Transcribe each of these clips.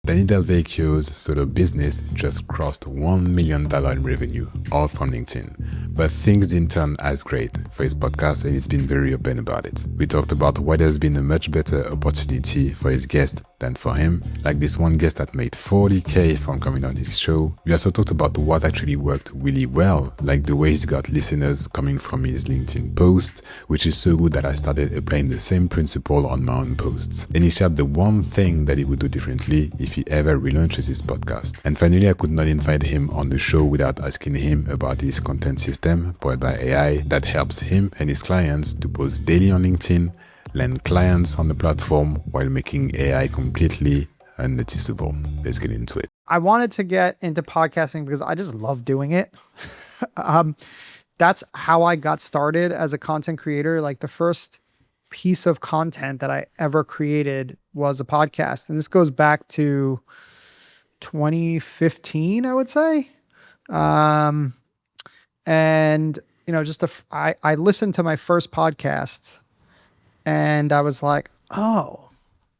Danny DelVecchio's solo business just crossed $1 million in revenue, all from LinkedIn. But things didn't turn as great for his podcast, and he's been very open about it. We talked about why there's been a much better opportunity for his guest than for him, like this one guest that made $40K from coming on his show. We also talked about what actually worked really well, like the way he's got listeners coming from his LinkedIn posts, which is so good that I started applying the same principle on my own posts. And he shared the one thing that he would do differently if he ever relaunches his podcast. And finally, I could not invite him on the show without asking him about his content system powered by AI that helps him and his clients to post daily on LinkedIn, land clients on the platform while making AI completely unnoticeable. Let's get into it. I wanted to get into podcasting because I just love doing it. That's how I got started as a content creator. Like the first piece of content that I ever created was a podcast. And this goes back to 2015, I would say. And, you know, I listened to my first podcast and I was like, oh,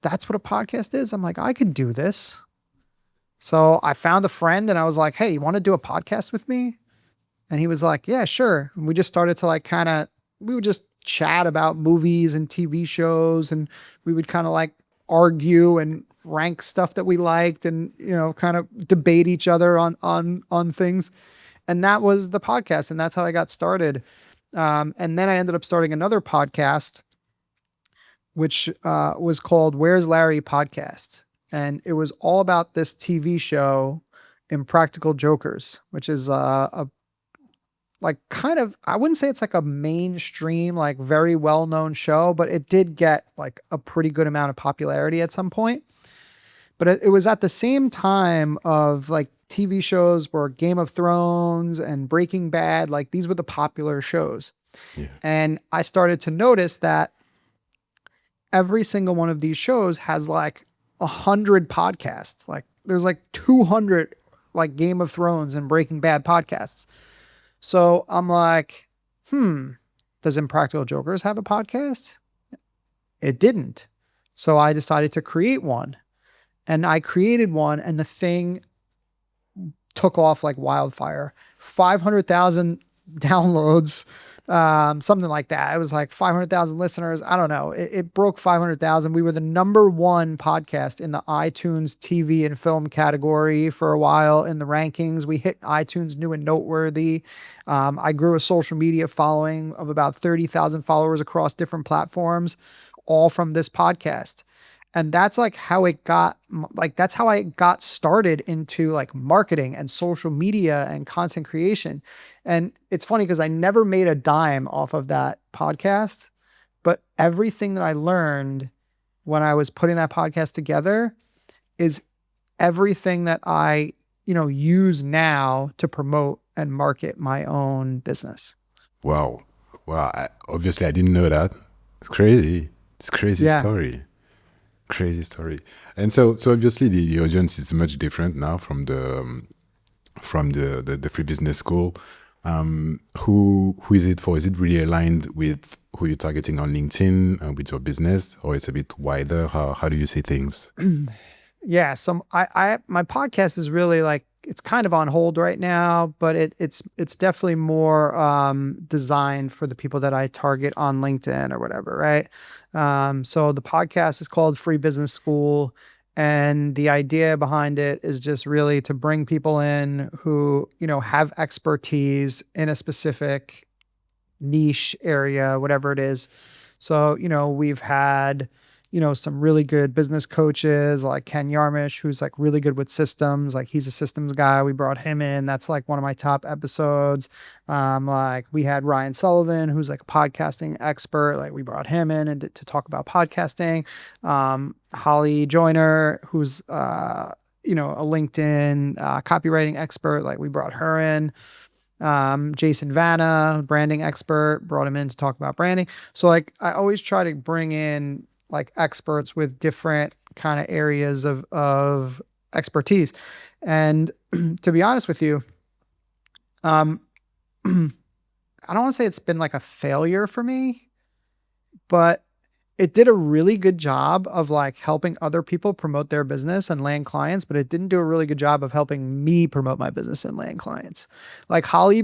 that's what a podcast is. I'm like, I could do this. So I found a friend and I was like, hey, you want to do a podcast with me? And he was like, yeah, sure. And we just started to we would just chat about movies and TV shows. And we would kind of like argue and rank stuff that we liked and, you know, kind of debate each other on things. And that was the podcast. And that's how I got started. And then I ended up starting another podcast, which was called Where's Larry Podcast. And it was all about this TV show, Impractical Jokers, which is I wouldn't say it's like a mainstream, like very well-known show, but it did get like a pretty good amount of popularity at some point. But it was at the same time of like TV shows were Game of Thrones and Breaking Bad. Like these were the popular shows. Yeah. And I started to notice that every single one of these shows has like 100 podcasts. Like there's like 200 like Game of Thrones and Breaking Bad podcasts. So I'm like, does Impractical Jokers have a podcast? It didn't. So I decided to create one. And I created one and the thing took off like wildfire. 500,000 downloads, something like that. It was like 500,000 listeners. I don't know. It broke 500,000. We were the number one podcast in the iTunes TV and film category for a while in the rankings. We hit iTunes New and Noteworthy. I grew a social media following of about 30,000 followers across different platforms, all from this podcast. And that's like how that's how I got started into like marketing and social media and content creation. And it's funny because I never made a dime off of that podcast, but everything that I learned when I was putting that podcast together is everything that I, use now to promote and market my own business. Wow. Obviously I didn't know that. It's crazy. It's a crazy story. Crazy story. And so obviously the audience is much different now from the free business school. Who is it for? Is it really aligned with who you're targeting on LinkedIn with your business, or it's a bit wider? How do you see things? Yeah. So my podcast is really like, it's kind of on hold right now, but it's definitely more designed for the people that I target on LinkedIn or whatever, right? So the podcast is called Free Business School, and the idea behind it is just really to bring people in who, have expertise in a specific niche area, whatever it is. So, we've had some really good business coaches like Ken Yarmish, who's like really good with systems. Like he's a systems guy. We brought him in. That's like one of my top episodes. Like we had Ryan Sullivan, who's like a podcasting expert. Like we brought him in and to talk about podcasting. Holly Joyner, who's, a LinkedIn copywriting expert. Like we brought her in. Jason Vanna, branding expert, brought him in to talk about branding. So like I always try to bring in like experts with different kind of areas of expertise. And to be honest with you, I don't want to say it's been like a failure for me, but it did a really good job of like helping other people promote their business and land clients, but it didn't do a really good job of helping me promote my business and land clients. Like Holly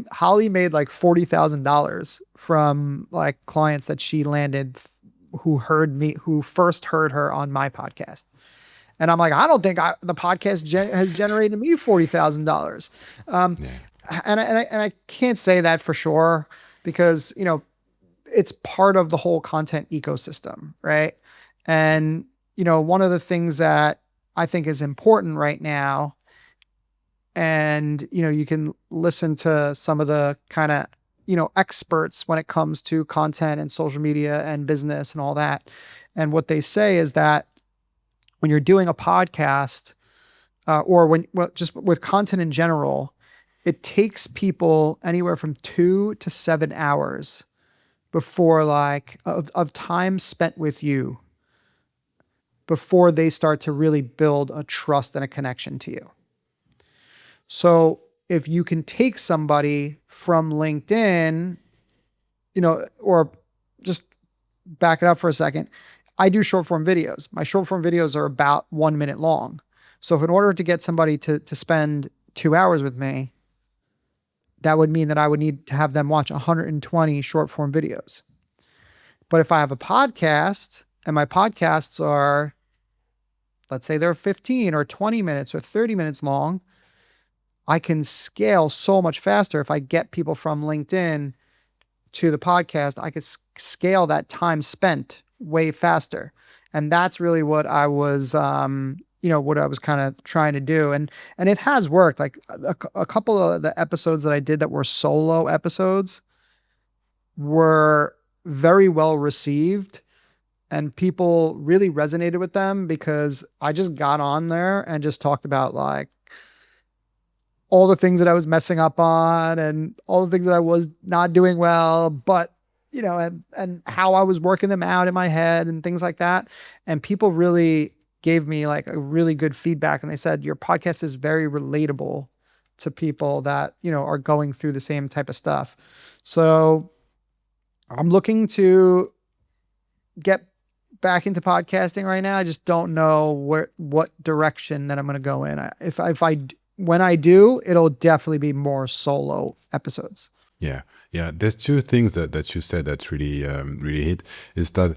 made like $40,000 from like clients that she landed who first heard her on my podcast. And I'm like, I don't think the podcast has generated me $40,000. And I can't say that for sure because, it's part of the whole content ecosystem, right? And, one of the things that I think is important right now, and, you can listen to some of the kind of, experts when it comes to content and social media and business and all that. And what they say is that when you're doing a podcast, just with content in general, it takes people anywhere from 2 to 7 hours before like of time spent with you before they start to really build a trust and a connection to you. So if you can take somebody from LinkedIn, or just back it up for a second, I do short form videos. My short form videos are about 1 minute long. So if in order to get somebody to spend 2 hours with me, that would mean that I would need to have them watch 120 short form videos. But if I have a podcast and my podcasts are, let's say they're 15 or 20 minutes or 30 minutes long, I can scale so much faster. If I get people from LinkedIn to the podcast, I could scale that time spent way faster. And that's really what I was, what I was kind of trying to do. And it has worked. Like a couple of the episodes that I did that were solo episodes were very well received and people really resonated with them because I just got on there and just talked about like all the things that I was messing up on and all the things that I was not doing well, but and how I was working them out in my head and things like that. And people really gave me like a really good feedback. And they said, your podcast is very relatable to people that, are going through the same type of stuff. So I'm looking to get back into podcasting right now. I just don't know what direction that I'm going to go in. When I do, it'll definitely be more solo episodes. Yeah. There's two things that you said that really really hit is that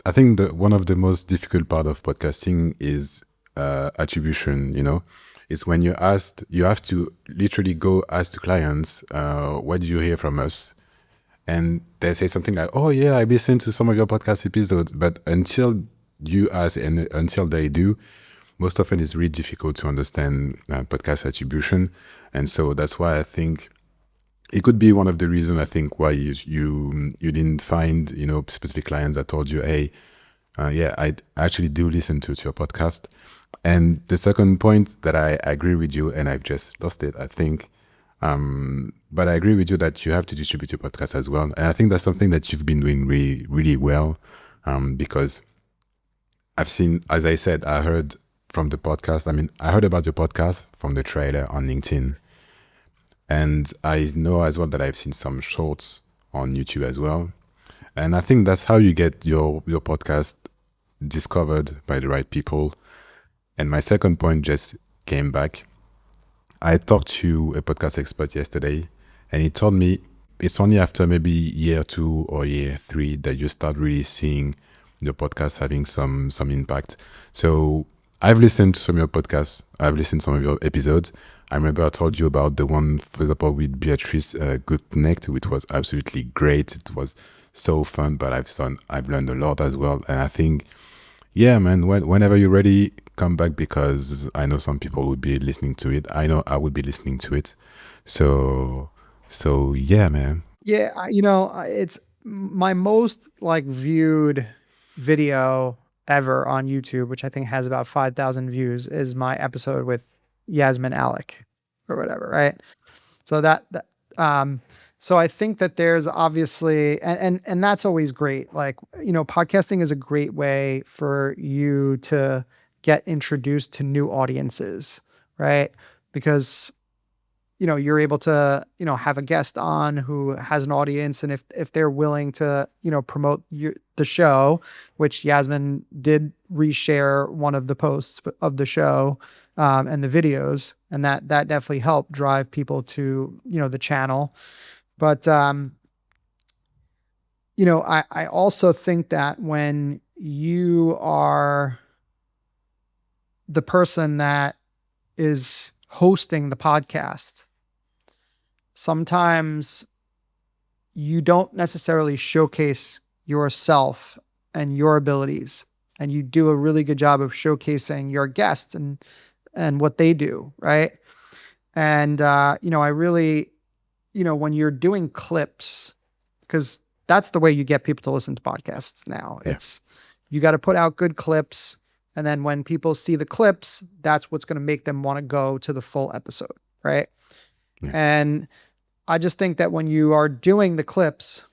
I think that one of the most difficult part of podcasting is attribution. It's when you're asked, you have to literally go ask the clients, what did you hear from us? And they say something like, oh yeah, I listened to some of your podcast episodes. But until you ask and until they do, most often it's really difficult to understand podcast attribution. And so that's why I think it could be one of the reasons I think why you didn't find, specific clients that told you, hey, I actually do listen to your podcast. And the second point that I agree with you, and I've just lost it, I think, but I agree with you that you have to distribute your podcast as well. And I think that's something that you've been doing really, really well, because I've seen, as I said, I heard from the podcast. I heard about your podcast from the trailer on LinkedIn. And I know as well that I've seen some shorts on YouTube as well. And I think that's how you get your podcast discovered by the right people. And my second point just came back. I talked to a podcast expert yesterday, and he told me it's only after maybe year 2 or year 3 that you start really seeing your podcast having some impact. So I've listened to some of your podcasts. I've listened to some of your episodes. I remember I told you about the one, for example, with Beatrice Good Connect, which was absolutely great. It was so fun, but I've learned a lot as well. And I think, yeah, man, whenever you're ready, come back, because I know some people would be listening to it. I know I would be listening to it. So yeah, man. Yeah, it's my most like viewed video ever on YouTube, which I think has about 5,000 views, is my episode with Yasmin Alec or whatever, right? So so I think that there's obviously, and that's always great. Like, podcasting is a great way for you to get introduced to new audiences, right? Because you're able to, have a guest on who has an audience. And if they're willing to, promote the show, which Yasmin did reshare one of the posts of the show, and the videos, and that definitely helped drive people to, the channel. But, I also think that when you are the person that is hosting the podcast, sometimes you don't necessarily showcase yourself and your abilities, and you do a really good job of showcasing your guests and what they do, right? And I really, when you're doing clips, because that's the way you get people to listen to podcasts now. Yeah. It's, you got to put out good clips, and then when people see the clips, that's what's going to make them want to go to the full episode, right? Yeah. And I just think that when you are doing the clips,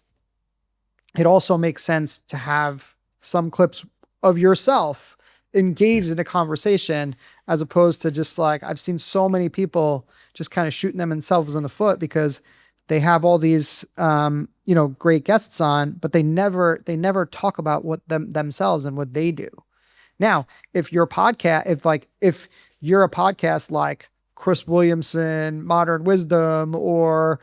it also makes sense to have some clips of yourself engaged in a conversation, as opposed to just like, I've seen so many people just kind of shooting themselves in the foot because they have all these, great guests on, but they never talk about what themselves and what they do. Now, if you're a podcast like Chris Williamson, Modern Wisdom, or,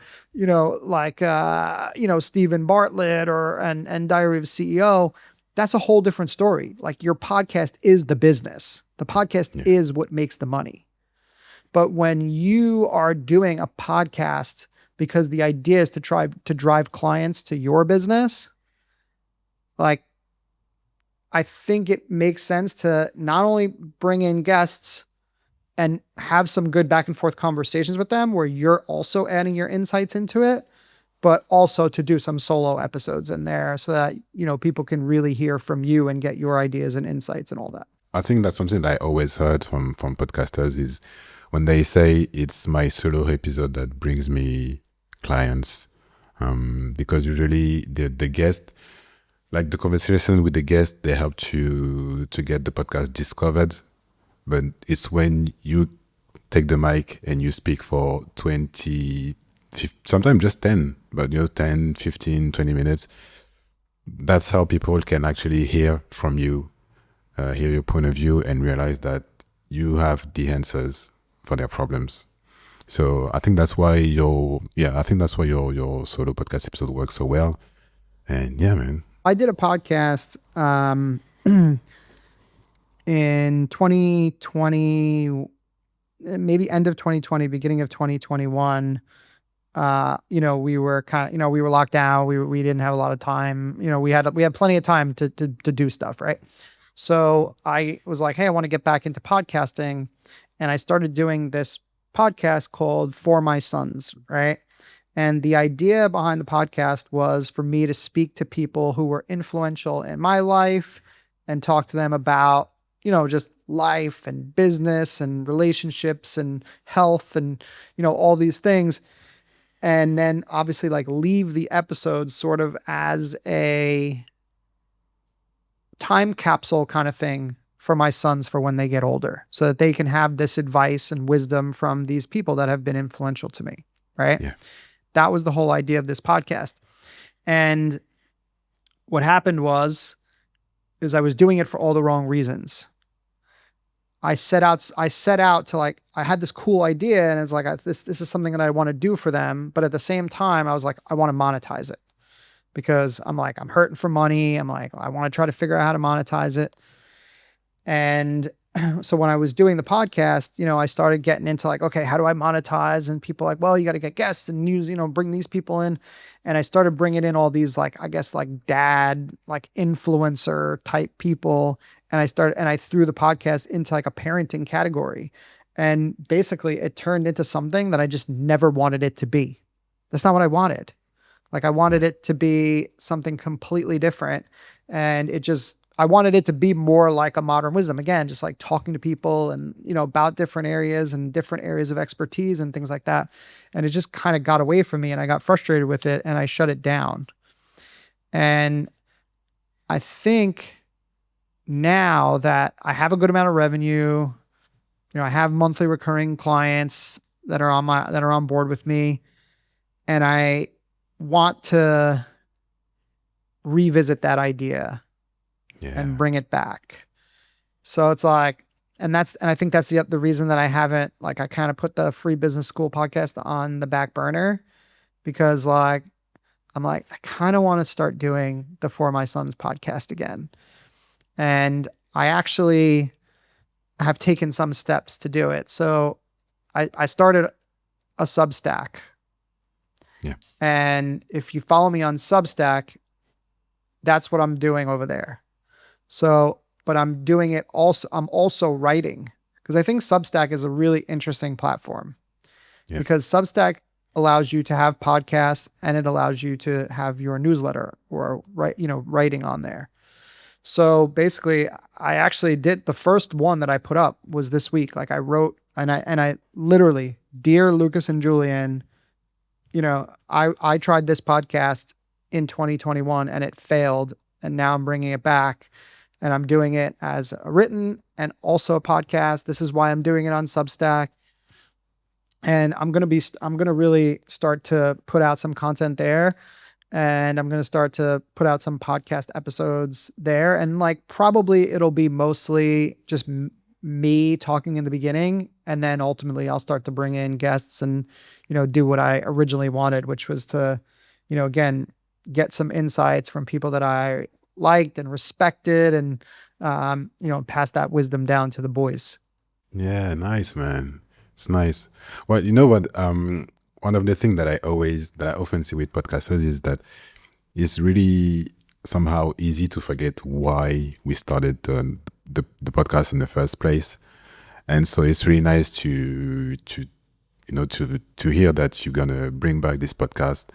Stephen Bartlett and Diary of a CEO, that's a whole different story. Like, your podcast is the business. The podcast is what makes the money. But when you are doing a podcast because the idea is to drive clients to your business, like, I think it makes sense to not only bring in guests and have some good back and forth conversations with them where you're also adding your insights into it, but also to do some solo episodes in there so that, people can really hear from you and get your ideas and insights and all that. I think that's something that I always heard from podcasters is when they say it's my solo episode that brings me clients, because usually the guest, like the conversation with the guest, they help to get the podcast discovered. But it's when you take the mic and you speak for 20, 50, sometimes just 10, but 10, 15, 20 minutes. That's how people can actually hear from you, hear your point of view, and realize that you have the answers for their problems. So I think that's why your solo podcast episode works so well. And yeah, man. I did a podcast in 2020, maybe end of 2020, beginning of 2021. We were we were locked down. We didn't have a lot of time. We had plenty of time to do stuff, right? So I was like, hey, I want to get back into podcasting. And I started doing this podcast called For My Sons, right? And the idea behind the podcast was for me to speak to people who were influential in my life and talk to them about, just life and business and relationships and health and, all these things. And then obviously like leave the episodes sort of as a time capsule kind of thing for my sons for when they get older, so that they can have this advice and wisdom from these people that have been influential to me. Right. Yeah. That was the whole idea of this podcast. And what happened is I was doing it for all the wrong reasons. I set out to like, I had this cool idea and it's like, this is something that I want to do for them. But at the same time, I was like, I want to monetize it because I'm like, I'm hurting for money. I'm like, I want to try to figure out how to monetize it. And so when I was doing the podcast, I started getting into like, okay, how do I monetize? And people like, well, you got to get guests and use, bring these people in. And I started bringing in all these, like, I guess like dad, like influencer type people. And I threw the podcast into like a parenting category. And basically it turned into something that I just never wanted it to be. That's not what I wanted. Like, I wanted it to be something completely different. And I wanted it to be more like a Modern Wisdom. Again, just like talking to people and, about different areas and different areas of expertise and things like that. And it just kind of got away from me and I got frustrated with it and I shut it down. And I think now that I have a good amount of revenue, I have monthly recurring clients, that are on board with me, and I want to revisit that idea and Yeah. bring it back. So it's like, and I think that's the reason that I haven't, like, I kind of put the Free Business School podcast on the back burner, because like, I'm like, I kind of want to start doing the For My Sons podcast again. And I actually have taken some steps to do it. So I started a Substack. Yeah. And if you follow me on Substack, that's what I'm doing over there. So, but I'm doing it also, I'm also writing, because I think Substack is a really interesting platform. Yeah. Because Substack allows you to have podcasts, and it allows you to have your newsletter or writing on there. So basically, I actually did, the first one that I put up was this week. Like, I wrote, and I literally, dear Lucas and Julian, I tried this podcast in 2021 and it failed, and now I'm bringing it back, and I'm doing it as a written and also a podcast. This is why I'm doing it on Substack. And I'm going to really start to put out some content there, and I'm going to start to put out some podcast episodes there. And like, probably it'll be mostly just me talking in the beginning. And then ultimately I'll start to bring in guests and, do what I originally wanted, which was to, again, get some insights from people that I liked and respected, and, pass that wisdom down to the boys. Yeah, nice, man. It's nice. Well, you know what? One of the things that I often see with podcasters is that it's really somehow easy to forget why we started the podcast in the first place. And so it's really nice to hear that you're gonna bring back this podcast,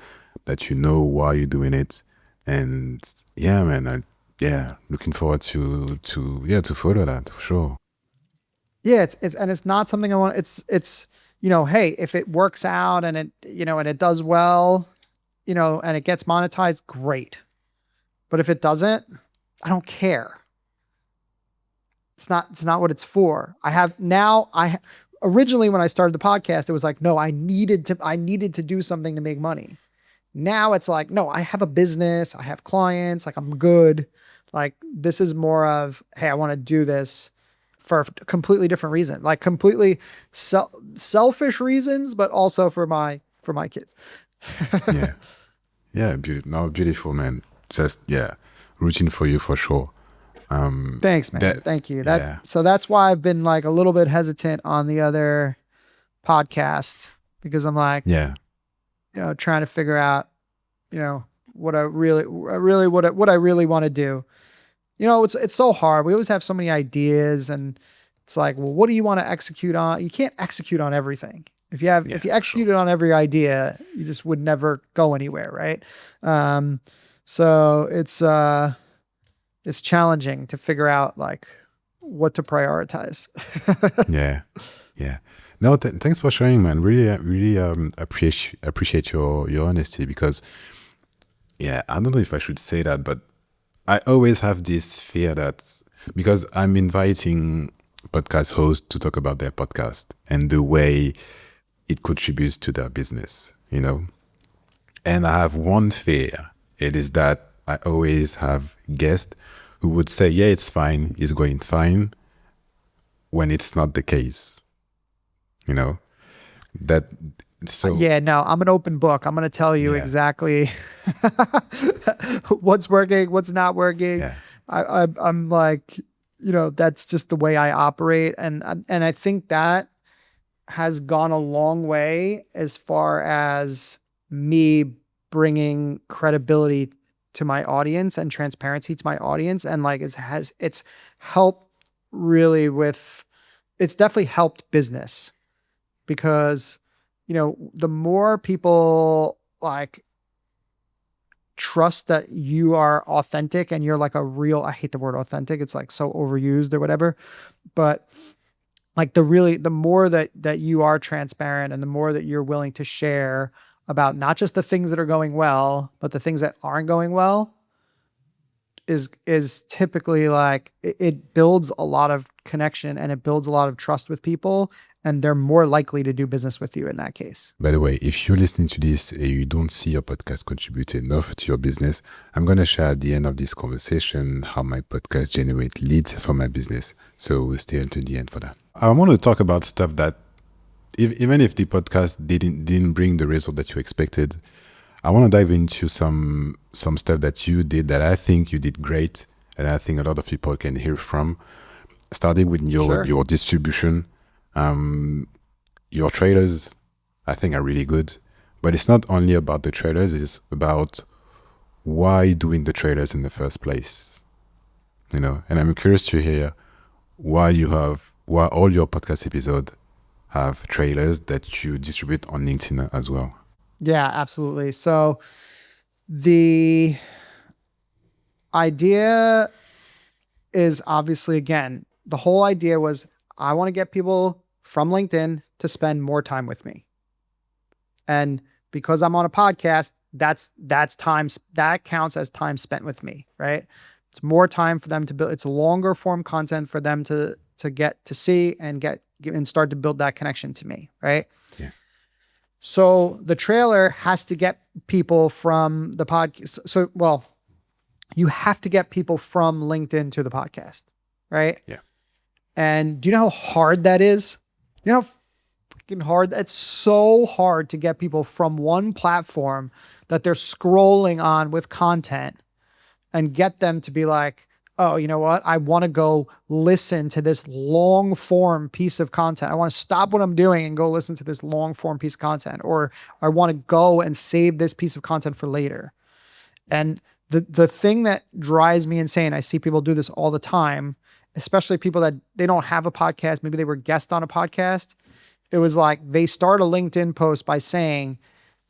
that you know why you're doing it. And yeah, man, looking forward to follow that for sure. Yeah, it's not something I want. It's hey, if it works out and it and it does well, and it gets monetized, great. But if it doesn't, I don't care. It's not what it's for. Originally when I started the podcast, it was like, no, I needed to do something to make money. Now it's like, no, I have a business, I have clients, like, I'm good. Like, this is more of, hey, I want to do this for a completely different reason, like completely selfish reasons, but also for my kids. Yeah, beautiful, man. Just rooting for you for sure. Thanks, man. Thank you. So that's why I've been like a little bit hesitant on the other podcast, because I'm like, trying to figure out, what I really want to do. It's so hard. We always have so many ideas, and it's like, well, what do you want to execute on? You can't execute on everything. If you executed on every idea, you just would never go anywhere, right? So it's challenging to figure out like what to prioritize. Yeah. No, thanks for sharing, man. Really appreciate your honesty, because I don't know if I should say that, but I always have this fear that, because I'm inviting podcast hosts to talk about their podcast and the way it contributes to their business, and I have one fear. It is that I always have guests who would say, yeah, it's fine, it's going fine, when it's not the case, that. So no, I'm an open book. I'm going to tell you exactly what's working, what's not working. Yeah. I'm like, that's just the way I operate. And I think that has gone a long way as far as me bringing credibility to my audience and transparency to my audience. And like, it's helped really it's definitely helped business, because the more people like trust that you are authentic and you're like a real, I hate the word authentic, it's like so overused or whatever, but like the more that you are transparent, and the more that you're willing to share about not just the things that are going well, but the things that aren't going well, is typically like, it builds a lot of connection, and it builds a lot of trust with people. and they're more likely to do business with you in that case. By the way, if you're listening to this and you don't see your podcast contribute enough to your business, I'm going to share at the end of this conversation how my podcast generate leads for my business. So stay until the end for that. I want to talk about stuff that even if the podcast didn't bring the result that you expected, I want to dive into some stuff that you did that I think you did great, and I think a lot of people can hear from. Starting with your distribution, your trailers, I think are really good. But it's not only about the trailers; it's about why doing the trailers in the first place. And I'm curious to hear why all your podcast episodes have trailers that you distribute on LinkedIn as well. Yeah, absolutely. So the idea is obviously, again, the whole idea was I want to get people from LinkedIn to spend more time with me. And because I'm on a podcast, that's time that counts as time spent with me, right? It's more time for them to build. It's longer form content for them to get to see and start to build that connection to me, right? Yeah. So the trailer has to get people from the podcast. You have to get people from LinkedIn to the podcast, right? Yeah. And do you know how hard that is? You know how freaking hard? It's so hard to get people from one platform that they're scrolling on with content and get them to be like, oh, you know what? I want to go listen to this long form piece of content. I want to stop what I'm doing and go listen to this long form piece of content, or I want to go and save this piece of content for later. And the thing that drives me insane, I see people do this all the time, especially people that they don't have a podcast. Maybe they were guests on a podcast. It was like they start a LinkedIn post by saying,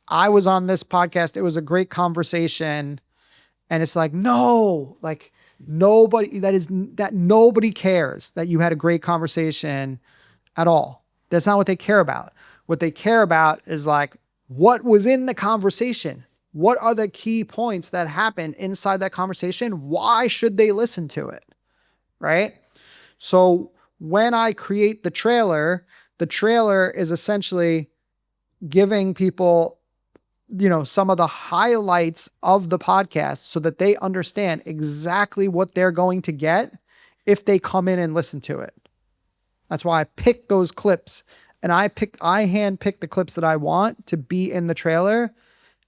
I was on this podcast. It was a great conversation. And it's like, no, like nobody cares that you had a great conversation at all. That's not what they care about. What they care about is like, what was in the conversation? What are the key points that happened inside that conversation? Why should they listen to it? Right? So when I create the trailer is essentially giving people, some of the highlights of the podcast so that they understand exactly what they're going to get if they come in and listen to it. That's why I pick those clips, and I handpick the clips that I want to be in the trailer.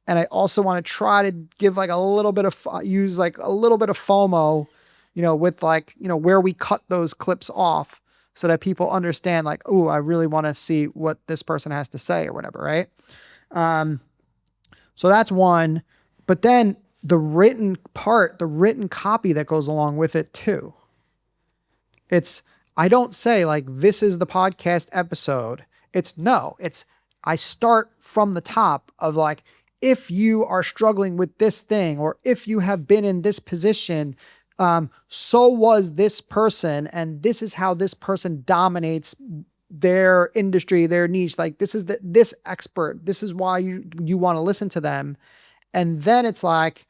And I also want to try to give like a little bit of FOMO, with where we cut those clips off so that people understand like, oh, I really want to see what this person has to say or whatever. Right. So that's one, but then the written copy that goes along with it too. I don't say like, this is the podcast episode. I start from the top of like, if you are struggling with this thing, or if you have been in this position, so was this person, and this is how this person dominates their industry, their niche. Like this is this expert. This is why you want to listen to them. And then it's like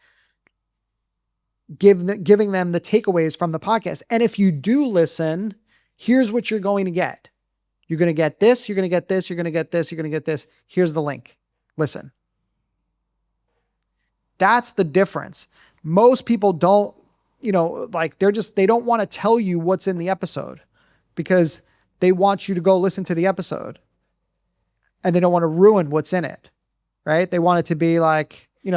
giving them the takeaways from the podcast. And if you do listen, here's what you're going to get. You're going to get this, you're going to get this, you're going to get this, you're going to get this. Here's the link. Listen. That's the difference. Most people don't, they don't want to tell you what's in the episode because they want you to go listen to the episode and they don't want to ruin what's in it, right? They want it to be like, they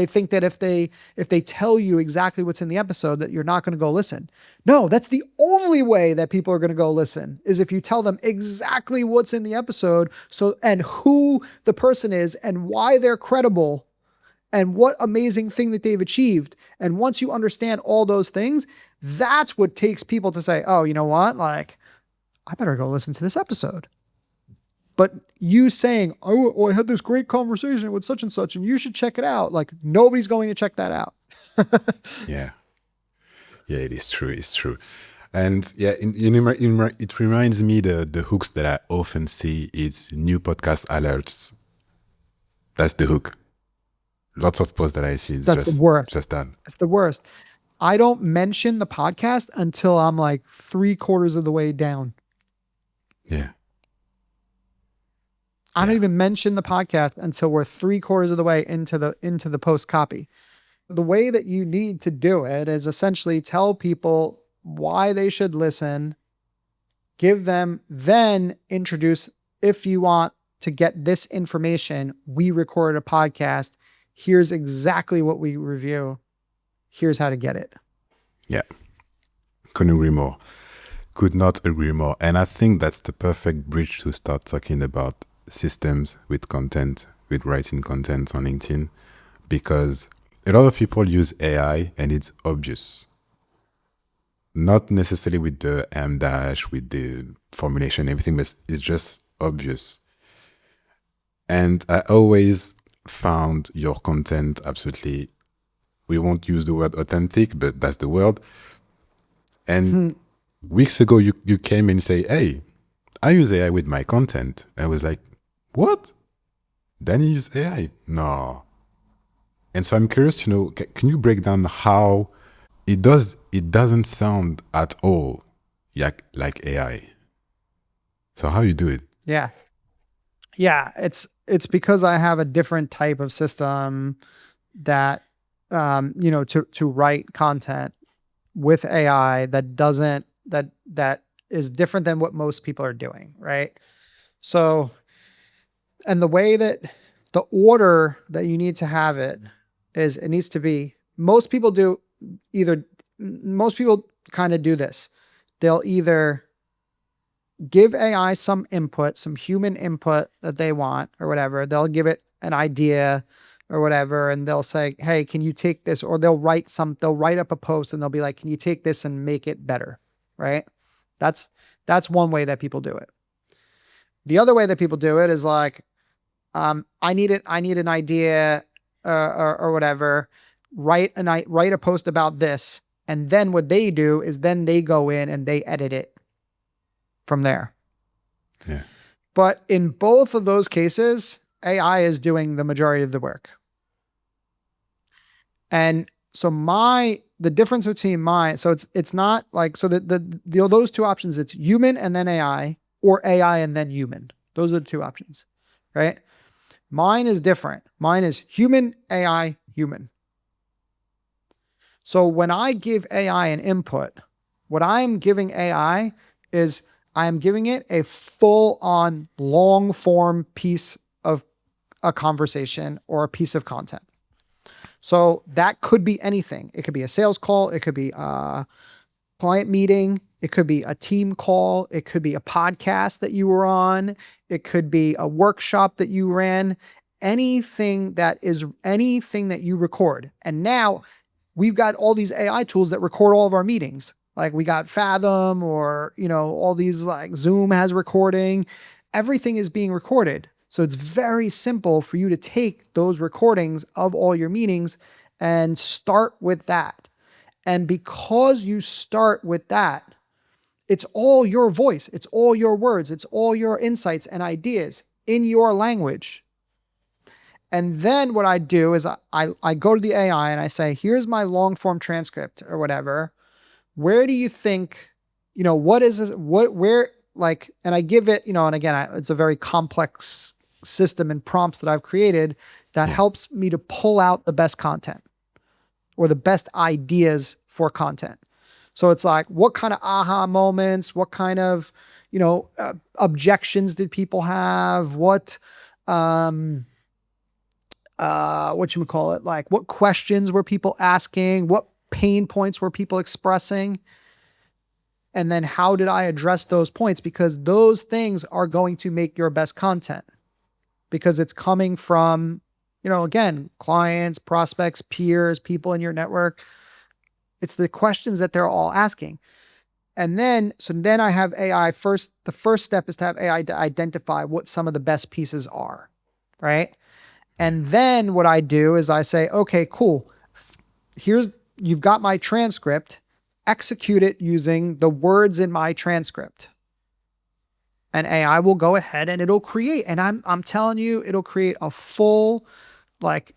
think that if they tell you exactly what's in the episode that you're not going to go listen. No, that's the only way that people are going to go listen is if you tell them exactly what's in the episode. So, and who the person is and why they're credible and what amazing thing that they've achieved. And once you understand all those things, that's what takes people to say, oh, you know what? Like, I better go listen to this episode. But you saying, oh, I had this great conversation with such and such, and you should check it out. Like nobody's going to check that out. Yeah, it is true. It's true. And yeah, it reminds me the hooks that I often see is new podcast alerts. That's the hook. Lots of posts that I see. That's the worst. Just done. It's the worst. I don't mention the podcast until I'm like 3/4 of the way down. Yeah. I don't Yeah. even mention the podcast until we're 3/4 of the way into the post copy. The way that you need to do it is essentially tell people why they should listen, give them, then introduce, if you want to get this information, we recorded a podcast. Here's exactly what we review. Here's how to get it. Yeah. Couldn't agree more. Could not agree more. And I think that's the perfect bridge to start talking about systems with content, with writing content on LinkedIn, because a lot of people use AI and it's obvious. Not necessarily with the M dash, with the formulation, everything, but it's just obvious. And I always found your content absolutely, we won't use the word authentic, but that's the word. And weeks ago, you came and say, hey, I use AI with my content. I was like, what? Danny use AI? No. And so I'm curious to know, can you break down how it doesn't sound at all like AI. So how you do it? Yeah. Yeah. It's because I have a different type of system that, to write content with AI that is different than what most people are doing. Right. So, and the way that the order that you need to have it is it needs to be, most people kind of do this. They'll either give AI some input, some human input that they want or whatever. They'll give it an idea or whatever. And they'll say, hey, can you take this? Or they'll write up a post and they'll be like, can you take this and make it better? Right. That's one way that people do it. The other way that people do it is like, I need an idea, or whatever. Write a post about this. And then what they do is then they go in and they edit it from there. Yeah. But in both of those cases, AI is doing the majority of the work. And so the difference between so it's not like, so those two options, it's human and then AI, or AI and then human. Those are the two options, right? Mine is different. Mine is human, AI, human. So when I give AI an input, what I'm giving AI is I'm giving it a full-on long-form piece of a conversation or a piece of content. So that could be anything. It could be a sales call. It could be a client meeting. It could be a team call. It could be a podcast that you were on. It could be a workshop that you ran. Anything that you record. And now we've got all these AI tools that record all of our meetings. Like we got Fathom, or, all these, like Zoom has recording. Everything is being recorded. So it's very simple for you to take those recordings of all your meetings and start with that. And because you start with that, it's all your voice. It's all your words. It's all your insights and ideas in your language. And then what I do is I go to the AI and I say, here's my long form transcript or whatever. Where do you think, what is this? Where, like, and I give it, and again, it's a very complex system and prompts that I've created that helps me to pull out the best content or the best ideas for content. So it's like, what kind of aha moments, what kind of, objections did people have? What like what questions were people asking? What pain points were people expressing? And then how did I address those points? Because those things are going to make your best content, because it's coming from, again, clients, prospects, peers, people in your network. It's the questions that they're all asking. And then I have AI first. The first step is to have AI to identify what some of the best pieces are, right? And then what I do is I say, okay, cool. You've got my transcript, execute it using the words in my transcript. And AI will go ahead and it'll create, and I'm telling you, it'll create a full, like,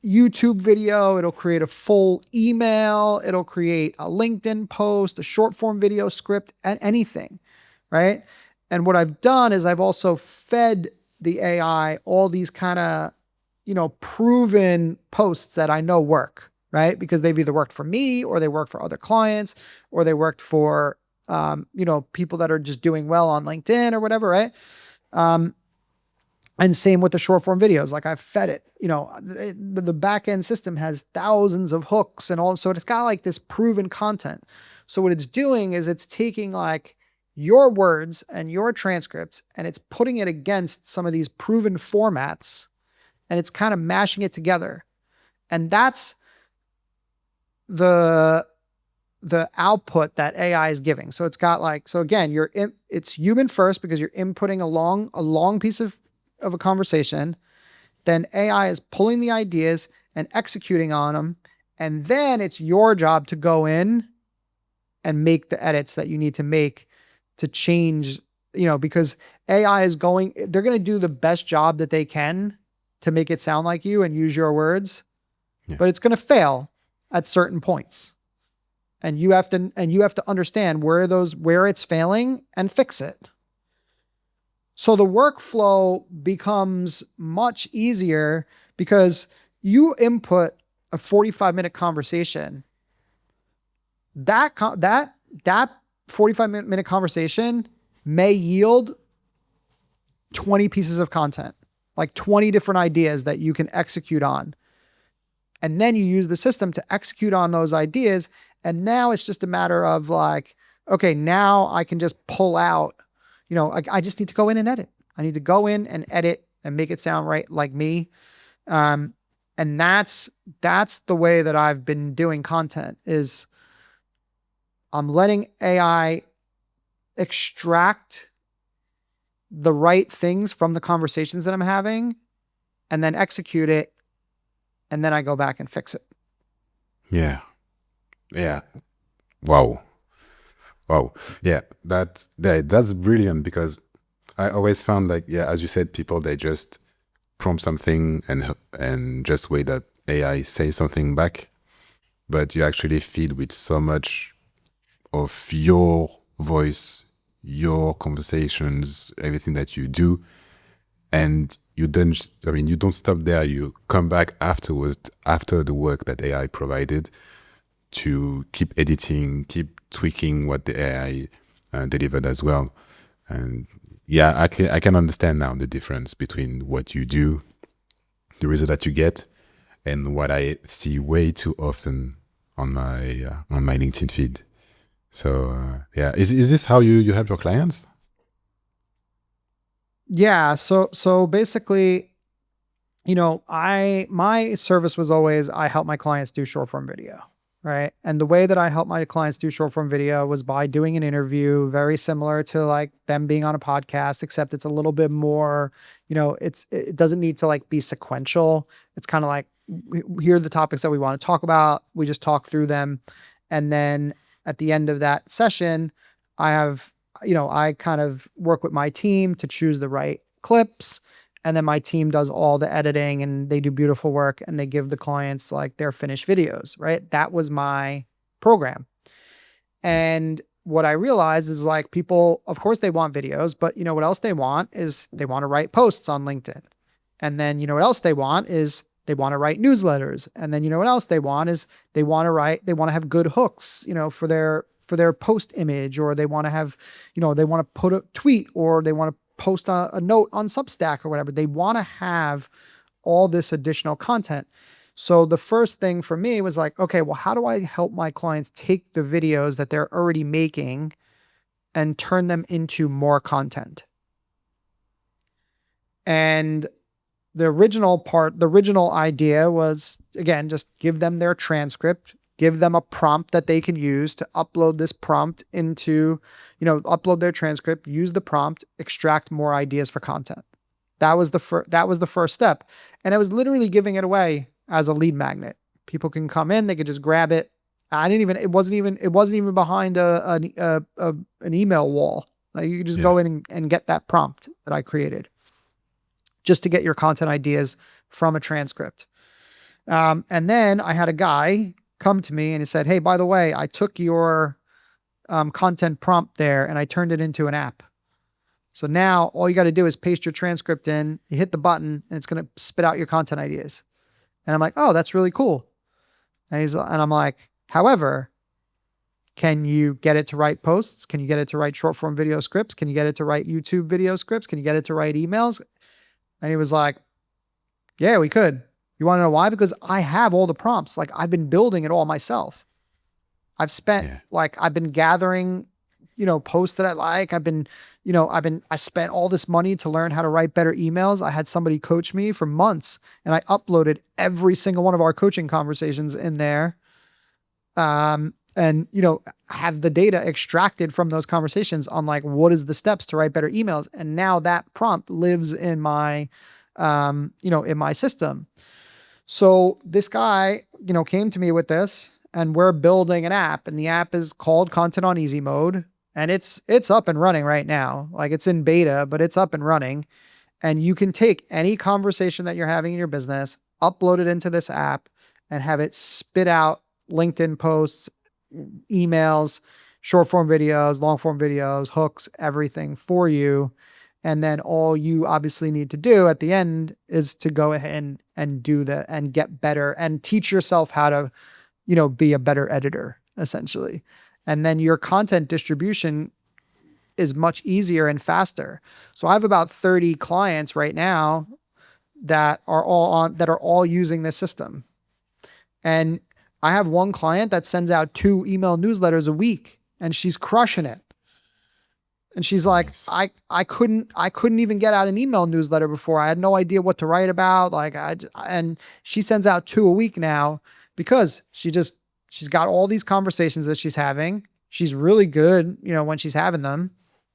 YouTube video. It'll create a full email. It'll create a LinkedIn post, a short form video script, and anything, right? And what I've done is I've also fed the AI all these kind of, proven posts that I know work, right? Because they've either worked for me or they work for other clients or they worked for, people that are just doing well on LinkedIn or whatever, right? And same with the short form videos. Like I've fed it, the back end system has thousands of hooks and all. So it's got like this proven content. So what it's doing is it's taking like your words and your transcripts and it's putting it against some of these proven formats and it's kind of mashing it together. And that's the output that AI is giving. So it's got like, so again, it's human first because you're inputting a long piece of a conversation. Then AI is pulling the ideas and executing on them. And then it's your job to go in and make the edits that you need to make to change, because AI is they're going to do the best job that they can to make it sound like you and use your words, but it's going to fail at certain points. And you have to understand where it's failing and fix it. So the workflow becomes much easier because you input a 45-minute conversation. That 45-minute conversation may yield 20 pieces of content, like 20 different ideas that you can execute on. And then you use the system to execute on those ideas. And now it's just a matter of like, okay, now I can just pull out, I just need to go in and edit. I need to go in and edit and make it sound right like me. And that's the way that I've been doing content is I'm letting AI extract the right things from the conversations that I'm having and then execute it. And then I go back and fix it. Yeah. Yeah. Wow. Yeah. That's brilliant because I always found like, as you said, people, they just prompt something and just wait that AI says something back. But you actually feed with so much of your voice, your conversations, everything that you do. And you don't stop there. You come back afterwards, after the work that AI provided, to keep editing, keep tweaking what the AI delivered as well. And I can understand now the difference between what you do, the result that you get, and what I see way too often on my LinkedIn feed. So is this how you help your clients? Yeah. So basically, my service was always, I help my clients do short form video, right? And the way that I help my clients do short form video was by doing an interview, very similar to like them being on a podcast, except it's a little bit more, it doesn't need to like be sequential. It's kind of like, here are the topics that we want to talk about. We just talk through them. And then at the end of that session, I kind of work with my team to choose the right clips. And then my team does all the editing and they do beautiful work and they give the clients like their finished videos, right? That was my program. And what I realized is like people, of course they want videos, but what else they want is they want to write posts on LinkedIn. And then what else they want is they want to write newsletters. And then what else they want is they want to have good hooks, for their post image, or they want to have, they want to put a tweet, or they want to post a note on Substack or whatever. They want to have all this additional content. So the first thing for me was like, okay, well, how do I help my clients take the videos that they're already making and turn them into more content? And the original idea was, again, just give them their transcript, give them a prompt that they can use to upload this prompt into, upload their transcript, use the prompt, extract more ideas for content. That was the first step. And I was literally giving it away as a lead magnet. People can come in, they could just grab it. It wasn't even behind an email wall. Like you could just go in and get that prompt that I created just to get your content ideas from a transcript. And then I had a guy come to me and he said, hey, by the way, I took your content prompt there and I turned it into an app. So now all you got to do is paste your transcript in, you hit the button, and it's going to spit out your content ideas. And I'm like, oh, that's really cool. And I'm like, however, can you get it to write posts? Can you get it to write short form video scripts? Can you get it to write YouTube video scripts? Can you get it to write emails? And he was like, yeah, we could. You want to know why? Because I have all the prompts. Like, I've been building it all myself. I've spent I've been gathering, posts that I like. I spent all this money to learn how to write better emails. I had somebody coach me for months and I uploaded every single one of our coaching conversations in there. And, have the data extracted from those conversations on like, what is the steps to write better emails? And now that prompt lives in my, in my system. So this guy, came to me with this and we're building an app and the app is called Content on Easy Mode. And it's up and running right now. Like it's in beta, but it's up and running. And you can take any conversation that you're having in your business, upload it into this app and have it spit out LinkedIn posts, emails, short form videos, long form videos, hooks, everything for you. And then all you obviously need to do at the end is to go ahead and do that and get better and teach yourself how to, be a better editor, essentially. And then your content distribution is much easier and faster. So I have about 30 clients right now that are all using this system. And I have one client that sends out 2 email newsletters a week and she's crushing it. And she's like, I couldn't even get out an email newsletter before. I had no idea what to write about. And she sends out 2 a week now because she's got all these conversations that she's having. She's really good, when she's having them.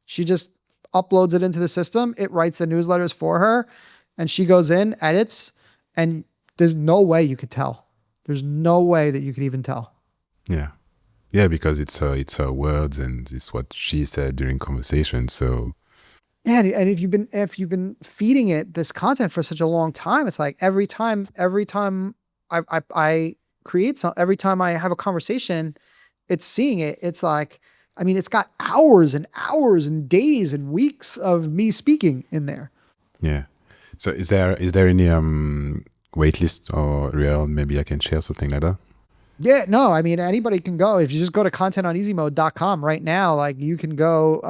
She just uploads it into the system. It writes the newsletters for her and she goes in, edits, and there's no way you could tell. There's no way that you could even tell. Yeah. Yeah, because it's her words and it's what she said during conversation. So yeah, and if you've been feeding it this content for such a long time, it's like every time I create some, every time I have a conversation, it's seeing it. It's like, it's got hours and hours and days and weeks of me speaking in there. Yeah. So is there any wait list or URL maybe I can share, something like that? Yeah, no, anybody can go. If you just go to contentoneasymode.com right now, like you can go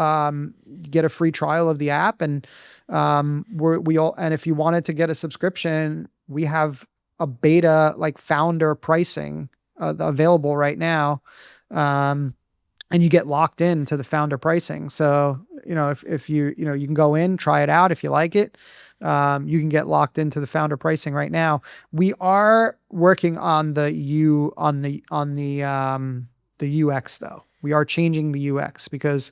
get a free trial of the app, and and if you wanted to get a subscription, we have a beta like founder pricing available right now, and you get locked into the founder pricing. So if you you can go in, try it out if you like it. You can get locked into the founder pricing right now. We are working on the UX though. We are changing the UX because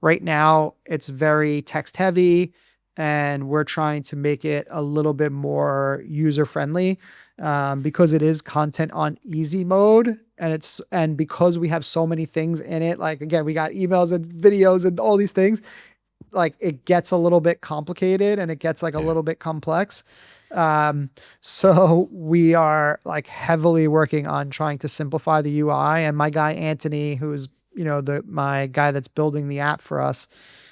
right now it's very text heavy and we're trying to make it a little bit more user friendly because it is content on easy mode and because we have so many things in it. Like again, we got emails and videos and all these things. Like it gets a little bit complicated and it gets like a little bit complex. So we are like heavily working on trying to simplify the UI, and my guy, Anthony, who's, my guy that's building the app for us,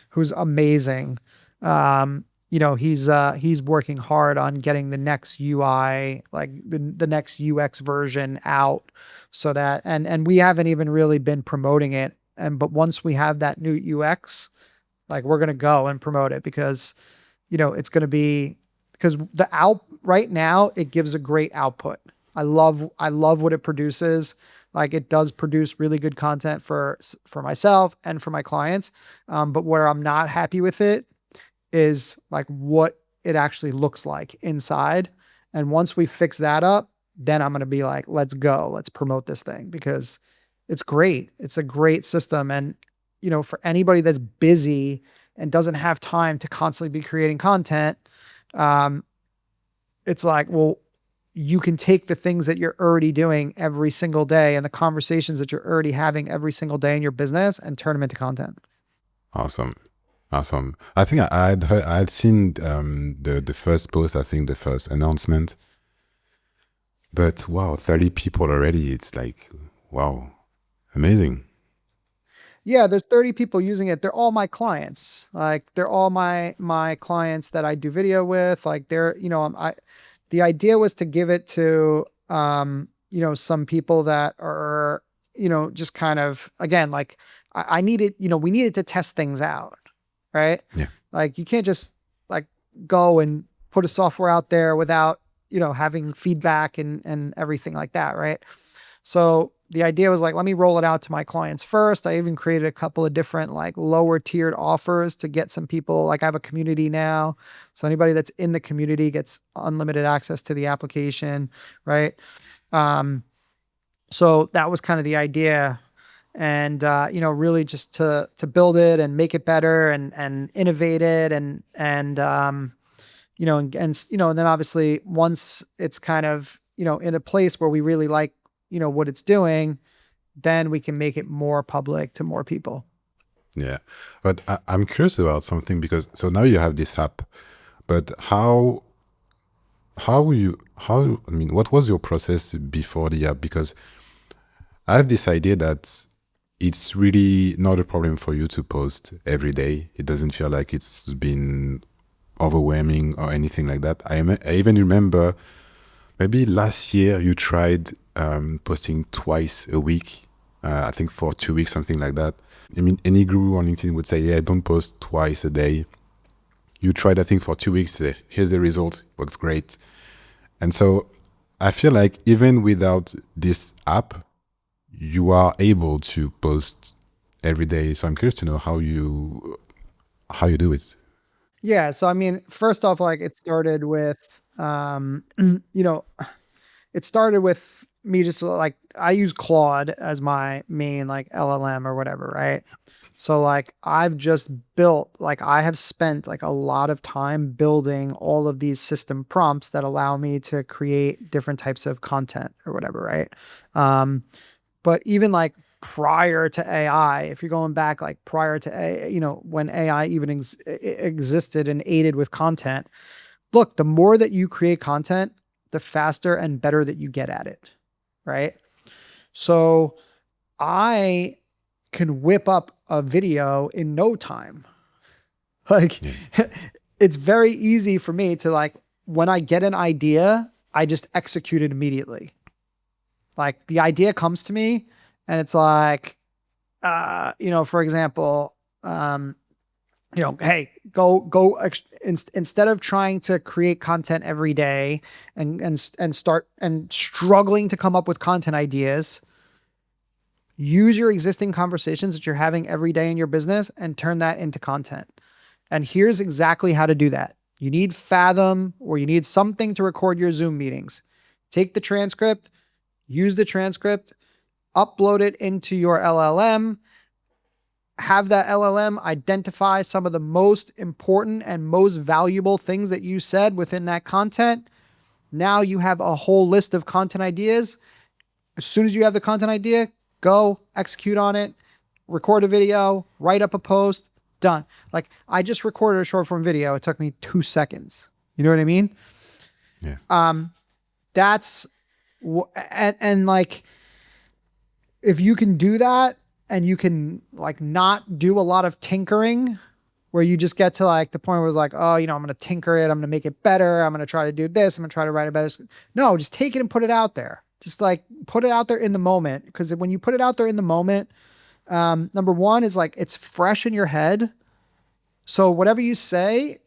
who's amazing. He's working hard on getting the next UI, like the next UX version out so that, and we haven't even really been promoting it. But once we have that new UX, like we're going to go and promote it because, it's going to be, because right now it gives a great output. I love what it produces. Like it does produce really good content for myself and for my clients. But where I'm not happy with it is like what it actually looks like inside. And once we fix that up, then I'm going to be like, let's go, let's promote this thing because it's great. It's a great system. And for anybody that's busy and doesn't have time to constantly be creating content, it's like, well, you can take the things that you're already doing every single day and the conversations that you're already having every single day in your business and turn them into content. Awesome. I think I'd seen the first post, I think the first announcement, but wow, 30 people already. It's like, wow, amazing. Yeah, there's 30 people using it. They're all my clients. Like they're all my clients that I do video with. Like they're, the idea was to give it to some people that are, just kind of again, like I needed, we needed to test things out, right? Yeah. Like you can't just like go and put a software out there without, having feedback and everything like that, right? So the idea was like, let me roll it out to my clients first. I even created a couple of different like lower tiered offers to get some people. Like I have a community now. So anybody that's in the community gets unlimited access to the application. Right. Um, so that was kind of the idea. And, really just to build it and make it better and innovate it and then obviously once it's kind of, in a place where we really like, what it's doing, then we can make it more public to more people. Yeah. But I'm curious about something because so now you have this app, but I mean, what was your process before the app? Because I have this idea that it's really not a problem for you to post every day. It doesn't feel like it's been overwhelming or anything like that. I even remember maybe last year you tried posting twice a week. I think for 2 weeks, something like that. I mean, any guru on LinkedIn would say, yeah, don't post twice a day. You tried, I think, for 2 weeks. Here's the result. Works great. And so I feel like even without this app, you are able to post every day. So I'm curious to know how you do it. Yeah. So, I mean, first off, like it started with, it started with me just like, I use Claude as my main like LLM or whatever. Right. So like I've just built, like I have spent like a lot of time building all of these system prompts that allow me to create different types of content or whatever. Right. But even like prior to AI, if you're going back like prior to when AI even existed and aided with content, look, the more that you create content, the faster and better that you get at it, right? So I can whip up a video in no time. Like it's very easy for me to like, when I get an idea, I just execute it immediately. Like the idea comes to me and it's like, for example, hey, instead of trying to create content every day and start and struggling to come up with content ideas, use your existing conversations that you're having every day in your business and turn that into content. And here's exactly how to do that. You need Fathom or you need something to record your Zoom meetings. Take the transcript, use the transcript, upload it into your LLM, have that LLM identify some of the most important and most valuable things that you said within that content. Now you have a whole list of content ideas. As soon as you have the content idea, go execute on it, record a video, write up a post, done. Like I just recorded a short form video. It took me 2 seconds. You know what I mean? Yeah. And like, if you can do that and you can like not do a lot of tinkering where you just get to like the point where it's like, oh, I'm going to tinker it. I'm going to make it better. I'm going to try to do this. I'm going to try to write a better. No, just take it and put it out there. Just like put it out there in the moment. Because when you put it out there in the moment, number one is like, it's fresh in your head. So whatever you say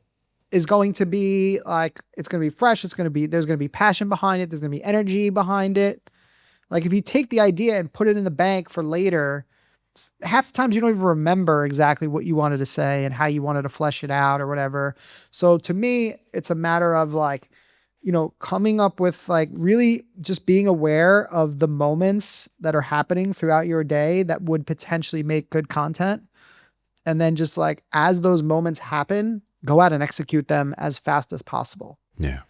is going to be like, it's going to be fresh. There's going to be passion behind it. There's going to be energy behind it. Like if you take the idea and put it in the bank for later, half the times you don't even remember exactly what you wanted to say and how you wanted to flesh it out or whatever. So to me, it's a matter of like, coming up with like really just being aware of the moments that are happening throughout your day that would potentially make good content. And then just like, as those moments happen, go out and execute them as fast as possible. Yeah.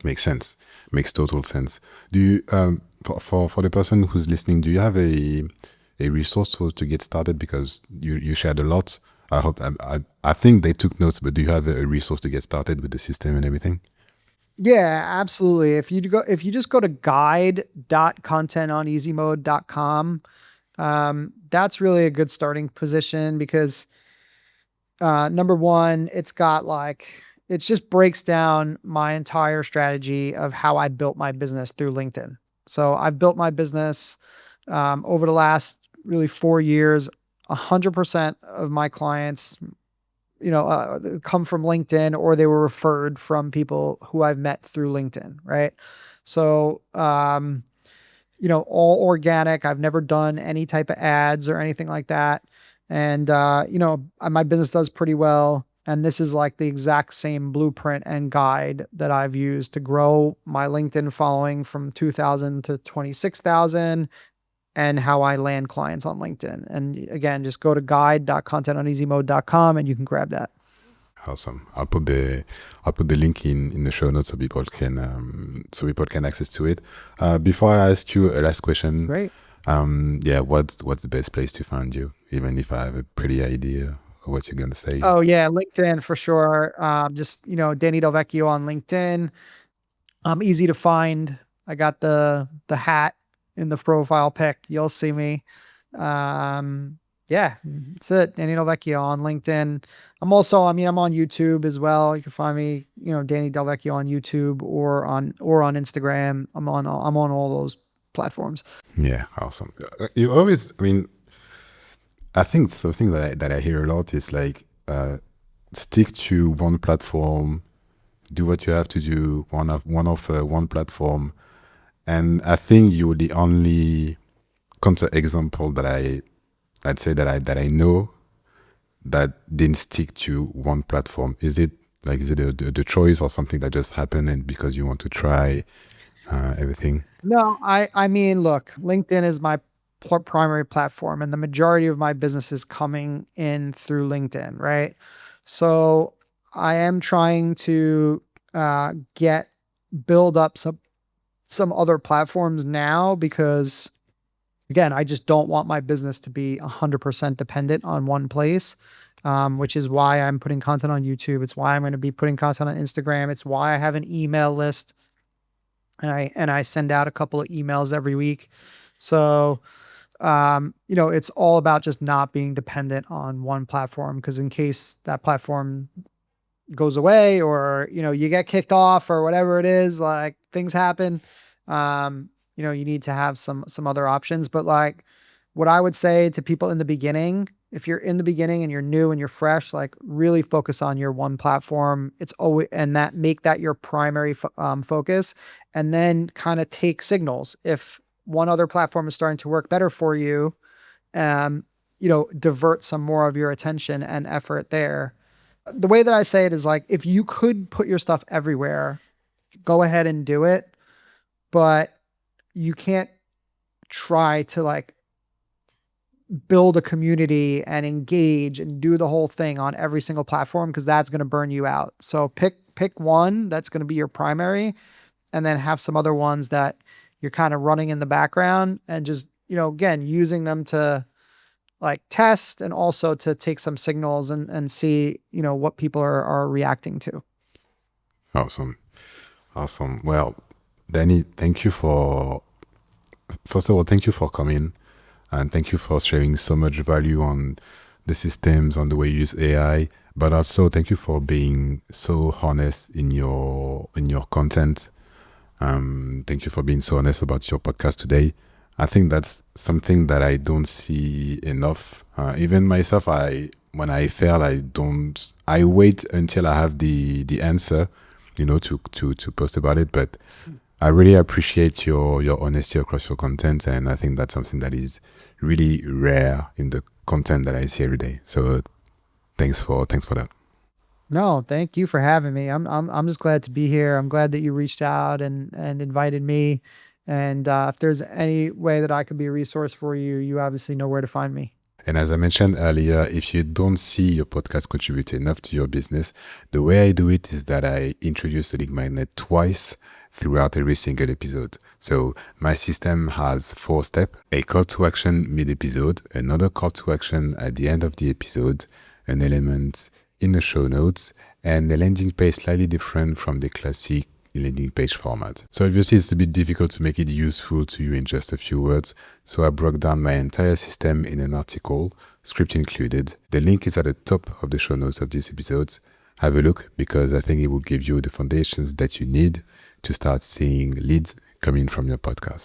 Makes sense. Makes total sense. Do you, for the person who's listening, do you have a resource to get started? Because you shared a lot. I hope, I think they took notes, but do you have a resource to get started with the system and everything? Yeah, absolutely. If you just go to guide.contentoneasymode.com, That's really a good starting position because number one, it just breaks down my entire strategy of how I built my business through LinkedIn. So I've built my business over the last really 4 years. 100% of my clients, come from LinkedIn or they were referred from people who I've met through LinkedIn, right? So, all organic. I've never done any type of ads or anything like that. And, my business does pretty well. And this is like the exact same blueprint and guide that I've used to grow my LinkedIn following from 2,000 to 26,000 and how I land clients on LinkedIn. And again, just go to guide.contentoneasymode.com and you can grab that. Awesome. I'll put the link in the show notes so people can access to it. Before I ask you a last question, Great. what's the best place to find you? Even if I have a pretty idea of what you're gonna say. Oh yeah, LinkedIn for sure. Just, Danny DelVecchio on LinkedIn. I'm easy to find. I got the hat in the profile pic. You'll see me. Yeah, that's it. Danny DelVecchio on LinkedIn. I'm on YouTube as well. You can find me, Danny DelVecchio on YouTube or on Instagram. I'm on all those platforms. Yeah, awesome. You always, I think something that I hear a lot is like stick to one platform, do what you have to do, one platform, and I think you're the only counter example that I'd say that I know that didn't stick to one platform. Is it the choice or something that just happened and because you want to try everything? No, I mean, look, LinkedIn is my primary platform, and the majority of my business is coming in through LinkedIn, right? So I am trying to build up some other platforms now because, again, I just don't want my business to be 100% dependent on one place, which is why I'm putting content on YouTube. It's why I'm going to be putting content on Instagram. It's why I have an email list, and I send out a couple of emails every week. So, it's all about just not being dependent on one platform, because in case that platform goes away or, you get kicked off or whatever it is, like things happen, you need to have some other options. But like what I would say to people in the beginning, if you're in the beginning and you're new and you're fresh, like really focus on your one platform. Make that your primary focus, and then kind of take signals. If one other platform is starting to work better for you, divert some more of your attention and effort there. The way that I say it is like, if you could put your stuff everywhere, go ahead and do it, but you can't try to like build a community and engage and do the whole thing on every single platform, because that's going to burn you out. So pick one that's going to be your primary, and then have some other ones that you're kind of running in the background, and just, again, using them to like test and also to take some signals and see, what people are reacting to. Awesome. Well, Danny, first of all, thank you for coming, and thank you for sharing so much value on the systems, on the way you use AI, but also thank you for being so honest in your content. Thank you for being so honest about your podcast today. I think that's something that I don't see enough. Even myself, when I fail, I wait until I have the answer, to post about it. But I really appreciate your honesty across your content, and I think that's something that is really rare in the content that I see every day. So thanks for that. No, thank you for having me. I'm just glad to be here. I'm glad that you reached out and invited me. And if there's any way that I could be a resource for you, you obviously know where to find me. And as I mentioned earlier, if you don't see your podcast contribute enough to your business, the way I do it is that I introduce the link magnet twice throughout every single episode. So my system has 4 steps: a call to action mid-episode, another call to action at the end of the episode, an element in the show notes, and a landing page slightly different from the classic in landing page format. So obviously it's a bit difficult to make it useful to you in just a few words. So I broke down my entire system in an article, script included. The link is at the top of the show notes of this episode. Have a look because I think it will give you the foundations that you need to start seeing leads coming from your podcast.